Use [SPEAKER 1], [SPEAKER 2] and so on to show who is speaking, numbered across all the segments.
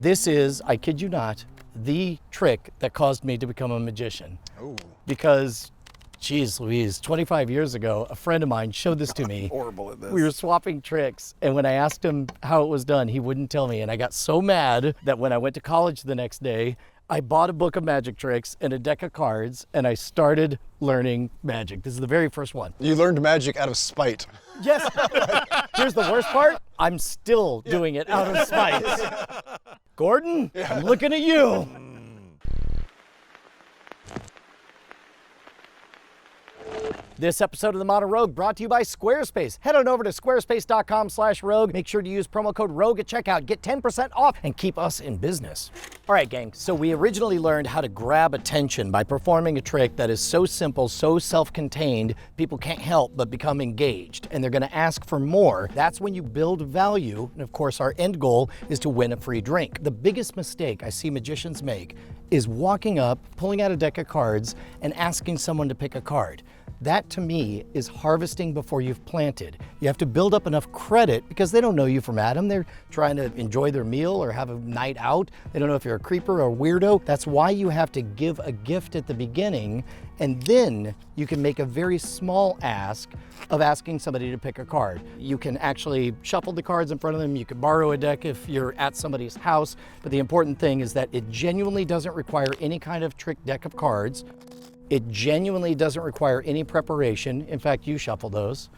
[SPEAKER 1] This is, I kid you not, the trick that caused me to become a magician.
[SPEAKER 2] Oh.
[SPEAKER 1] Because, geez Louise, 25 years ago, a friend of mine showed this to me.
[SPEAKER 2] Horrible at this.
[SPEAKER 1] We were swapping tricks, and when I asked him how it was done, he wouldn't tell me. And I got so mad that when I went to college the next day, I bought a book of magic tricks and a deck of cards, and I started learning magic. This is the very first one.
[SPEAKER 2] You learned magic out of spite.
[SPEAKER 1] Yes. Here's the worst part. I'm still doing it out of spite. Gordon, I'm looking at you. This episode of The Modern Rogue brought to you by Squarespace. Head on over to squarespace.com/rogue. Make sure to use promo code ROGUE at checkout. Get 10% off and keep us in business. All right, gang. So we originally learned how to grab attention by performing a trick that is so simple, so self-contained, people can't help but become engaged, and they're going to ask for more. That's when you build value, and of course our end goal is to win a free drink. The biggest mistake I see magicians make is walking up, pulling out a deck of cards, and asking someone to pick a card. That, to me, is harvesting before you've planted. You have to build up enough credit because they don't know you from Adam. They're trying to enjoy their meal or have a night out. They don't know if you're a creeper or a weirdo. That's why you have to give a gift at the beginning, and then you can make a very small ask of asking somebody to pick a card. You can actually shuffle the cards in front of them. You can borrow a deck if you're at somebody's house. But the important thing is that it genuinely doesn't require any kind of trick deck of cards. It genuinely doesn't require any preparation. In fact, you shuffle those.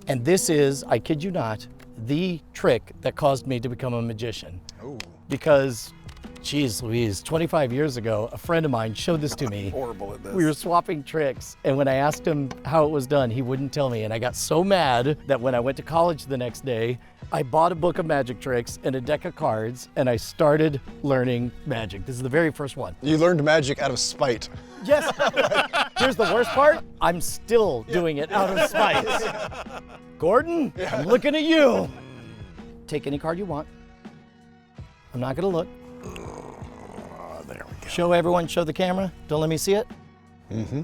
[SPEAKER 1] And this is, I kid you not, the trick that caused me to become a magician.
[SPEAKER 2] Oh.
[SPEAKER 1] Because, geez Louise, 25 years ago, a friend of mine showed this to me.
[SPEAKER 2] Horrible at this.
[SPEAKER 1] We were swapping tricks, and when I asked him how it was done, he wouldn't tell me. And I got so mad that when I went to college the next day, I bought a book of magic tricks and a deck of cards, and I started learning magic. This is the very first one.
[SPEAKER 2] You learned magic out of spite.
[SPEAKER 1] Yes. Here's the worst part. I'm still doing it out of spite. Gordon, I'm looking at you. Take any card you want. I'm not gonna look.
[SPEAKER 2] There we go.
[SPEAKER 1] Show everyone, show the camera. Don't let me see it.
[SPEAKER 2] Mm-hmm.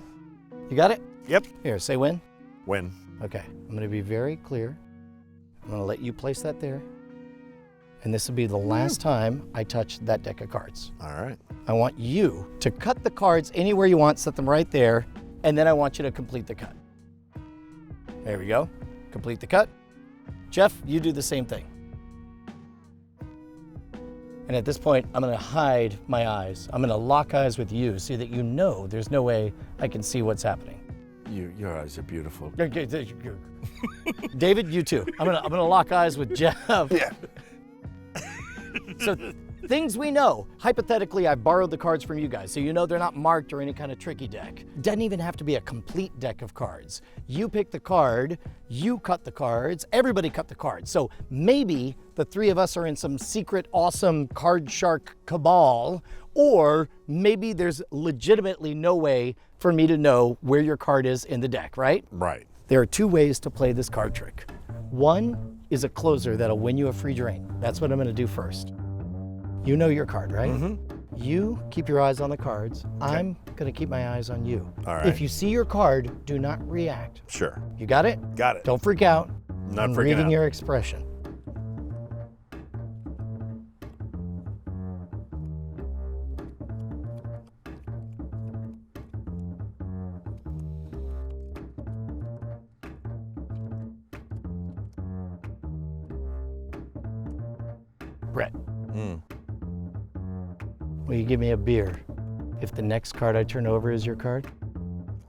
[SPEAKER 1] You got it?
[SPEAKER 3] Yep.
[SPEAKER 1] Here, say when.
[SPEAKER 3] When?
[SPEAKER 1] Okay, I'm gonna be very clear. I'm gonna let you place that there. And this will be the last time I touch that deck of cards.
[SPEAKER 3] All right.
[SPEAKER 1] I want you to cut the cards anywhere you want, set them right there, and then I want you to complete the cut. There we go. Complete the cut. Jeff, you do the same thing. And at this point, I'm gonna hide my eyes. I'm gonna lock eyes with you so that you know there's no way I can see what's happening.
[SPEAKER 3] Your eyes are beautiful.
[SPEAKER 1] David, you too. I'm gonna lock eyes with Jeff.
[SPEAKER 2] Yeah.
[SPEAKER 1] So things we know. Hypothetically, I borrowed the cards from you guys, so you know they're not marked or any kind of tricky deck. Doesn't even have to be a complete deck of cards. You pick the card, you cut the cards, everybody cut the cards. So maybe the three of us are in some secret, awesome card shark cabal, or maybe there's legitimately no way for me to know where your card is in the deck, right?
[SPEAKER 3] Right.
[SPEAKER 1] There are two ways to play this card trick. One is a closer that'll win you a free drink. That's what I'm gonna do first. You know your card, right?
[SPEAKER 3] Mm-hmm.
[SPEAKER 1] You keep your eyes on the cards. Okay. I'm gonna keep my eyes on you.
[SPEAKER 3] All right.
[SPEAKER 1] If you see your card, do not react.
[SPEAKER 3] Sure.
[SPEAKER 1] You got it?
[SPEAKER 3] Got it.
[SPEAKER 1] Don't freak out.
[SPEAKER 3] Not
[SPEAKER 1] I'm
[SPEAKER 3] freaking
[SPEAKER 1] reading
[SPEAKER 3] out.
[SPEAKER 1] your expression. Brett, will you give me a beer if the next card I turn over is your card?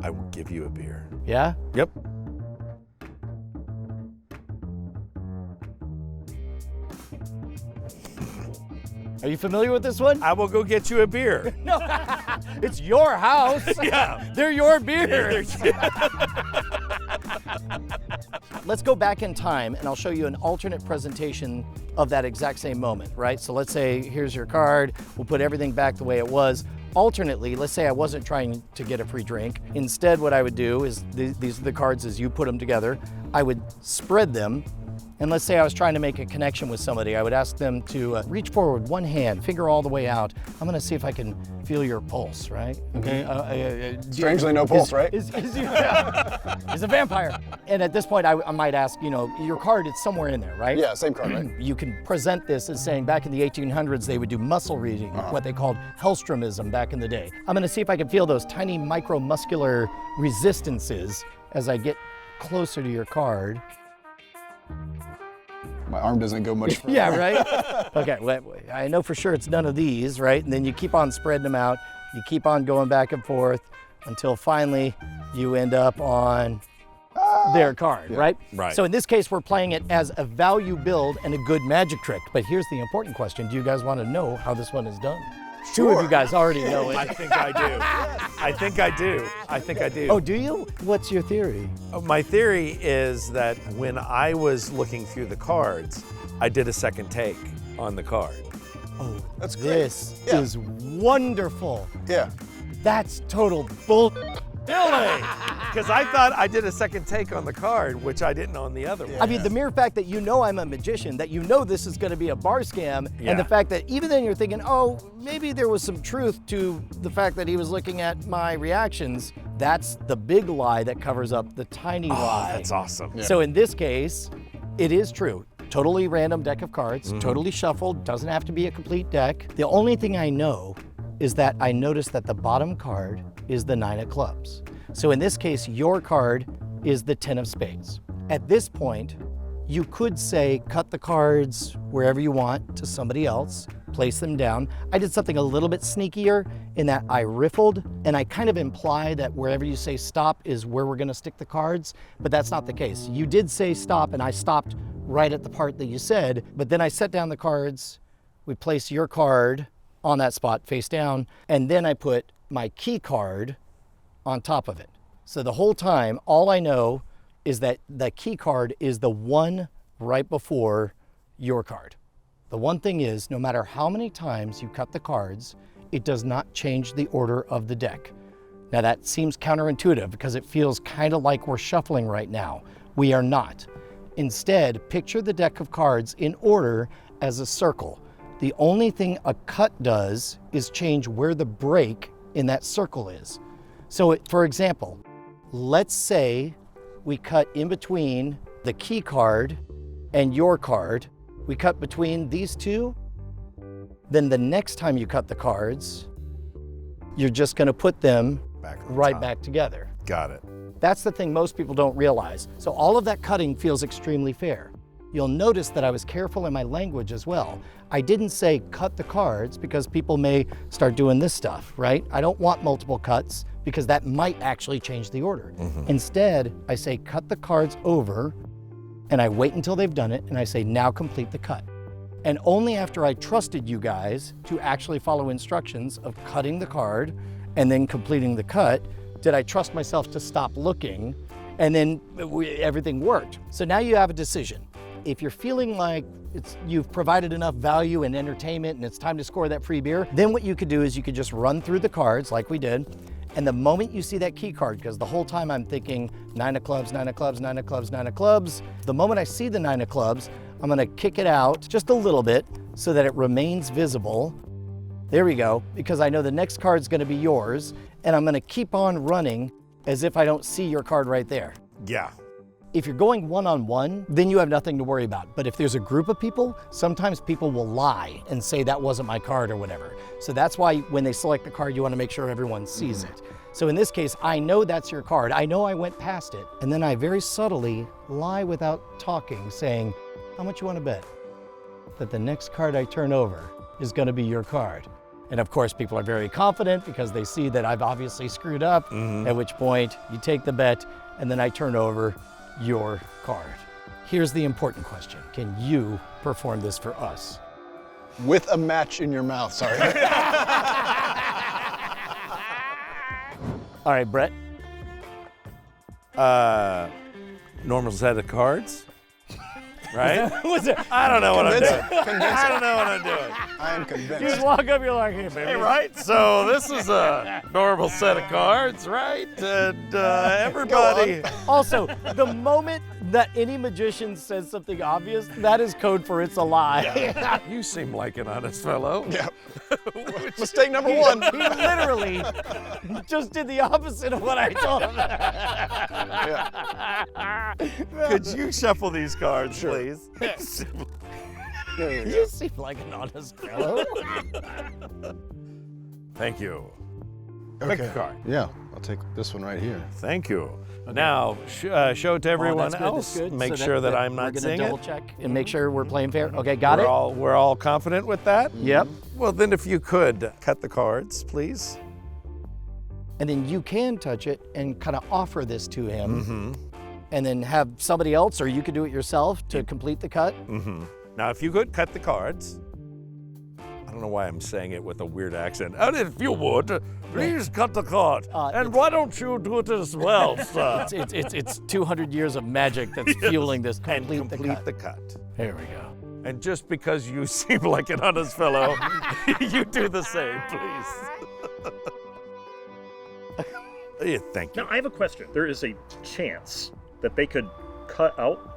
[SPEAKER 3] I will give you a beer.
[SPEAKER 1] Yeah?
[SPEAKER 3] Yep.
[SPEAKER 1] Are you familiar with this one?
[SPEAKER 3] I will go get you a beer.
[SPEAKER 1] No, it's your house.
[SPEAKER 3] Yeah.
[SPEAKER 1] They're your beers. Let's go back in time and I'll show you an alternate presentation of that exact same moment, right? So let's say here's your card. We'll put everything back the way it was. Alternately, let's say I wasn't trying to get a free drink. Instead, what I would do is these are the cards as you put them together. I would spread them And let's say I was trying to make a connection with somebody. I would ask them to reach forward, one hand, finger all the way out. I'm gonna see if I can feel your pulse, right? Okay.
[SPEAKER 2] Strangely, no pulse, right?
[SPEAKER 1] Is a vampire. And at this point, I might ask, your card, it's somewhere in there, right?
[SPEAKER 2] Yeah, same card, right?
[SPEAKER 1] You can present this as saying back in the 1800s, they would do muscle reading, what they called Hellstromism back in the day. I'm gonna see if I can feel those tiny micromuscular resistances as I get closer to your card.
[SPEAKER 2] My arm doesn't go much further.
[SPEAKER 1] Yeah, right? Okay, well, I know for sure it's none of these, right? And then you keep on spreading them out. You keep on going back and forth until finally you end up on their card, right?
[SPEAKER 3] Right.
[SPEAKER 1] So in this case, we're playing it as a value build and a good magic trick. But here's the important question. Do you guys want to know how this one is done? Two of you guys already know it.
[SPEAKER 3] I think I do. I think I do.
[SPEAKER 1] Oh, do you? What's your theory?
[SPEAKER 3] My theory is that when I was looking through the cards, I did a second take on the card.
[SPEAKER 1] Oh,
[SPEAKER 2] That's great.
[SPEAKER 1] this
[SPEAKER 2] Yeah.
[SPEAKER 1] is wonderful.
[SPEAKER 2] Yeah.
[SPEAKER 1] That's total bull.
[SPEAKER 3] Really? Because I thought I did a second take on the card, which I didn't on the other one.
[SPEAKER 1] I mean, the mere fact that you know I'm a magician, that you know this is going to be a bar scam,
[SPEAKER 3] Yeah.
[SPEAKER 1] and the fact that even then you're thinking, oh, maybe there was some truth to the fact that he was looking at my reactions, that's the big lie that covers up the tiny lie.
[SPEAKER 3] That's awesome.
[SPEAKER 2] Yeah.
[SPEAKER 1] So in this case, it is true. Totally random deck of cards, totally shuffled, doesn't have to be a complete deck. The only thing I know is that I noticed that the bottom card is the 9 of clubs. So in this case, your card is the 10 of spades. At this point, you could say cut the cards wherever you want to somebody else, place them down. I did something a little bit sneakier in that I riffled, and I kind of imply that wherever you say stop is where we're gonna stick the cards, but that's not the case. You did say stop, and I stopped right at the part that you said, but then I set down the cards, we place your card on that spot face down, and then I put my key card on top of it. So the whole time, all I know is that the key card is the one right before your card. The one thing is, no matter how many times you cut the cards, it does not change the order of the deck. Now that seems counterintuitive because it feels kind of like we're shuffling right now. We are not. Instead, picture the deck of cards in order as a circle. The only thing a cut does is change where the break in that circle is. So for example, let's say we cut in between the key card and your card. We cut between these two. Then the next time you cut the cards, you're just gonna put them
[SPEAKER 3] Back on
[SPEAKER 1] right
[SPEAKER 3] top.
[SPEAKER 1] back together.
[SPEAKER 3] Got it.
[SPEAKER 1] That's the thing most people don't realize. So all of that cutting feels extremely fair. You'll notice that I was careful in my language as well. I didn't say cut the cards because people may start doing this stuff, right? I don't want multiple cuts because that might actually change the order. Instead, I say cut the cards over and I wait until they've done it and I say now complete the cut. And only after I trusted you guys to actually follow instructions of cutting the card and then completing the cut did I trust myself to stop looking, and then everything worked. So now you have a decision. If you're feeling like you've provided enough value and entertainment and it's time to score that free beer, then what you could do is you could just run through the cards like we did, and the moment you see that key card, because the whole time I'm thinking 9 of clubs, 9 of clubs, 9 of clubs, 9 of clubs, the moment I see the 9 of clubs, I'm gonna kick it out just a little bit so that it remains visible. There we go, because I know the next card's gonna be yours, and I'm gonna keep on running as if I don't see your card right there.
[SPEAKER 3] Yeah.
[SPEAKER 1] If you're going one-on-one, then you have nothing to worry about. But if there's a group of people, sometimes people will lie and say that wasn't my card or whatever. So that's why when they select the card, you wanna make sure everyone sees it. So in this case, I know that's your card. I know I went past it. And then I very subtly lie without talking, saying, how much you wanna bet that the next card I turn over is gonna be your card? And of course, people are very confident because they see that I've obviously screwed up, at which point you take the bet and then I turn over your card. Here's the important question. Can you perform this for us?
[SPEAKER 2] With a match in your mouth, sorry.
[SPEAKER 1] All right, Brett.
[SPEAKER 3] Normal set of cards, right?
[SPEAKER 1] What's it?
[SPEAKER 3] I don't know what I'm doing.
[SPEAKER 2] Convincing.
[SPEAKER 3] I don't know what I'm doing.
[SPEAKER 2] I am
[SPEAKER 1] You just
[SPEAKER 2] convinced.
[SPEAKER 1] walk up, you're like, hey, baby.
[SPEAKER 3] Hey, right? So this is a normal set of cards, right? And everybody.
[SPEAKER 1] Also, the moment that any magician says something obvious, that is code for it's a lie.
[SPEAKER 3] You seem like an honest fellow.
[SPEAKER 2] Yeah. Mistake number one.
[SPEAKER 1] He literally just did the opposite of what I told him.
[SPEAKER 3] Could you shuffle these cards, please?
[SPEAKER 2] There you go.
[SPEAKER 1] You seem like an honest fellow.
[SPEAKER 3] Thank you.
[SPEAKER 2] Okay.
[SPEAKER 3] Pick a card.
[SPEAKER 2] Yeah, I'll take this one right here.
[SPEAKER 3] Thank you. Now, show it to everyone
[SPEAKER 1] That's good,
[SPEAKER 3] else.
[SPEAKER 1] that's good.
[SPEAKER 3] Make
[SPEAKER 1] So
[SPEAKER 3] sure that I'm
[SPEAKER 1] we're
[SPEAKER 3] not
[SPEAKER 1] gonna
[SPEAKER 3] seeing
[SPEAKER 1] double
[SPEAKER 3] it.
[SPEAKER 1] check and make sure we're playing fair. Okay, got it?
[SPEAKER 3] We're all confident with that?
[SPEAKER 1] Yep.
[SPEAKER 3] Well, then if you could cut the cards, please.
[SPEAKER 1] And then you can touch it and kind of offer this to him. And then have somebody else, or you could do it yourself to complete the cut.
[SPEAKER 3] Now, if you could cut the cards. I don't know why I'm saying it with a weird accent. And if you would, please cut the card. And why don't you do it as well, sir?
[SPEAKER 1] It's 200 years of magic that's fueling this.
[SPEAKER 3] And
[SPEAKER 1] Complete
[SPEAKER 3] the cut.
[SPEAKER 1] There we go.
[SPEAKER 3] And just because you seem like an honest fellow, you do the same, please. Yeah, thank you.
[SPEAKER 4] Now, I have a question. There is a chance that they could cut out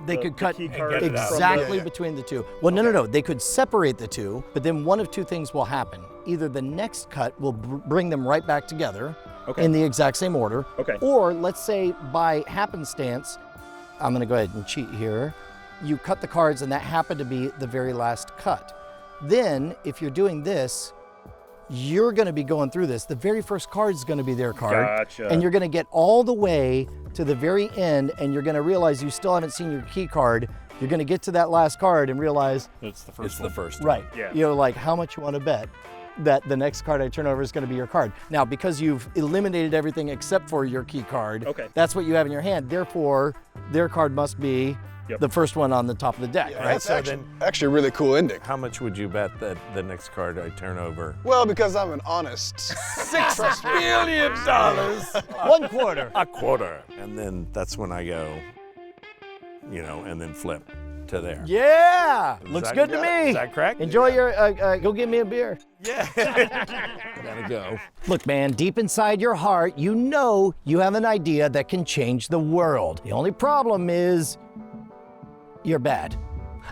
[SPEAKER 1] They could cut
[SPEAKER 4] key card
[SPEAKER 1] exactly
[SPEAKER 2] Yeah.
[SPEAKER 1] between the two. Well, no. They could separate the two, but then one of two things will happen. Either the next cut will bring them right back together in the exact same order.
[SPEAKER 4] Okay.
[SPEAKER 1] Or let's say by happenstance, I'm going to go ahead and cheat here. You cut the cards and that happened to be the very last cut. Then if you're doing this, you're going to be going through this. The very first card is going to be their card.
[SPEAKER 4] Gotcha.
[SPEAKER 1] And you're going to get all the way to the very end and you're going to realize you still haven't seen your key card. You're going to get to that last card and realize
[SPEAKER 4] It's the
[SPEAKER 3] It's the first
[SPEAKER 1] right.
[SPEAKER 3] one.
[SPEAKER 4] Yeah.
[SPEAKER 1] You're like, how much you want to bet that the next card I turn over is going to be your card. Now, because you've eliminated everything except for your key card, that's what you have in your hand. Therefore, their card must be the first one on the top of the deck,
[SPEAKER 2] Yeah,
[SPEAKER 1] right?
[SPEAKER 2] that's
[SPEAKER 3] So
[SPEAKER 2] actually a really cool ending.
[SPEAKER 3] How much would you bet that the next card I turn over?
[SPEAKER 2] Well, because I'm an honest.
[SPEAKER 3] $6 billion.
[SPEAKER 1] One quarter.
[SPEAKER 3] A quarter. And then that's when I go, and then flip to there.
[SPEAKER 1] Yeah,
[SPEAKER 3] Is
[SPEAKER 1] looks
[SPEAKER 3] that-
[SPEAKER 1] good to me.
[SPEAKER 3] Is that correct?
[SPEAKER 1] Enjoy your, go get me a beer.
[SPEAKER 3] Yeah. Gotta go.
[SPEAKER 1] Look, man, deep inside your heart, you know you have an idea that can change the world. The only problem is you're bad.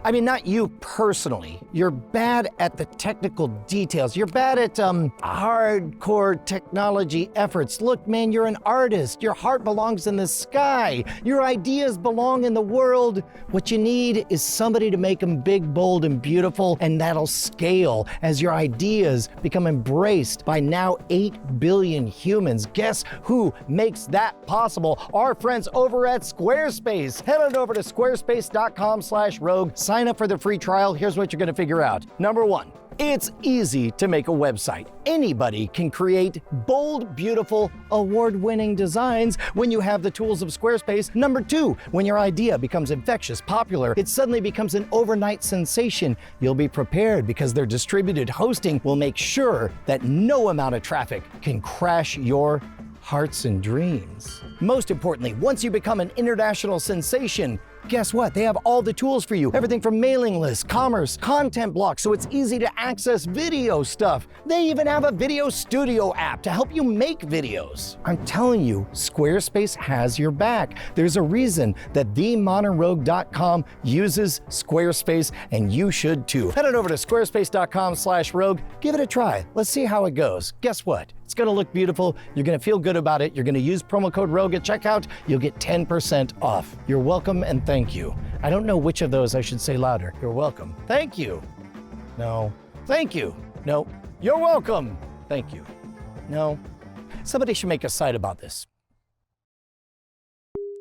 [SPEAKER 1] I mean, not you personally. You're bad at the technical details. You're bad at hardcore technology efforts. Look, man, you're an artist. Your heart belongs in the sky. Your ideas belong in the world. What you need is somebody to make them big, bold, and beautiful, and that'll scale as your ideas become embraced by now 8 billion humans. Guess who makes that possible? Our friends over at Squarespace. Head on over to squarespace.com/rogue. Sign up for the free trial. Here's what you're going to figure out. Number one, it's easy to make a website. Anybody can create bold, beautiful, award-winning designs when you have the tools of Squarespace. Number two, when your idea becomes infectious, popular, it suddenly becomes an overnight sensation. You'll be prepared because their distributed hosting will make sure that no amount of traffic can crash your hearts and dreams. Most importantly, once you become an international sensation, guess what? They have all the tools for you. Everything from mailing lists, commerce, content blocks, so it's easy to access video stuff. They even have a video studio app to help you make videos. I'm telling you, Squarespace has your back. There's a reason that themodernrogue.com uses Squarespace, and you should too. Head on over to squarespace.com/rogue. Give it a try. Let's see how it goes. Guess what? It's gonna look beautiful. You're gonna feel good about it. You're gonna use promo code ROGUE at checkout. You'll get 10% off. You're welcome and thank you. I don't know which of those I should say louder. You're welcome. Thank you. No. Thank you. No. You're welcome. Thank you. No. Somebody should make a site about this.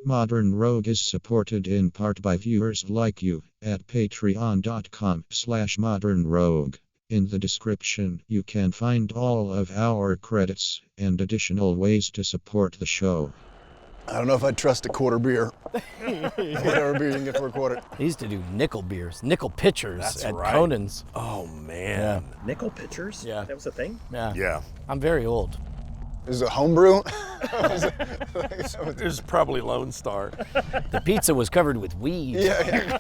[SPEAKER 5] Modern Rogue is supported in part by viewers like you at patreon.com/modernrogue. In the description, you can find all of our credits and additional ways to support the show.
[SPEAKER 2] I don't know if I'd trust a quarter beer. Whatever beer you can get for a quarter.
[SPEAKER 1] They used to do nickel beers, nickel pitchers
[SPEAKER 3] That's
[SPEAKER 1] at
[SPEAKER 3] right.
[SPEAKER 1] Conan's.
[SPEAKER 3] Oh, man.
[SPEAKER 4] Nickel pitchers?
[SPEAKER 1] Yeah.
[SPEAKER 4] That was a thing?
[SPEAKER 3] Yeah.
[SPEAKER 1] I'm very old.
[SPEAKER 2] Is it homebrew?
[SPEAKER 3] It was probably Lone Star.
[SPEAKER 1] The pizza was covered with weed.
[SPEAKER 2] Yeah.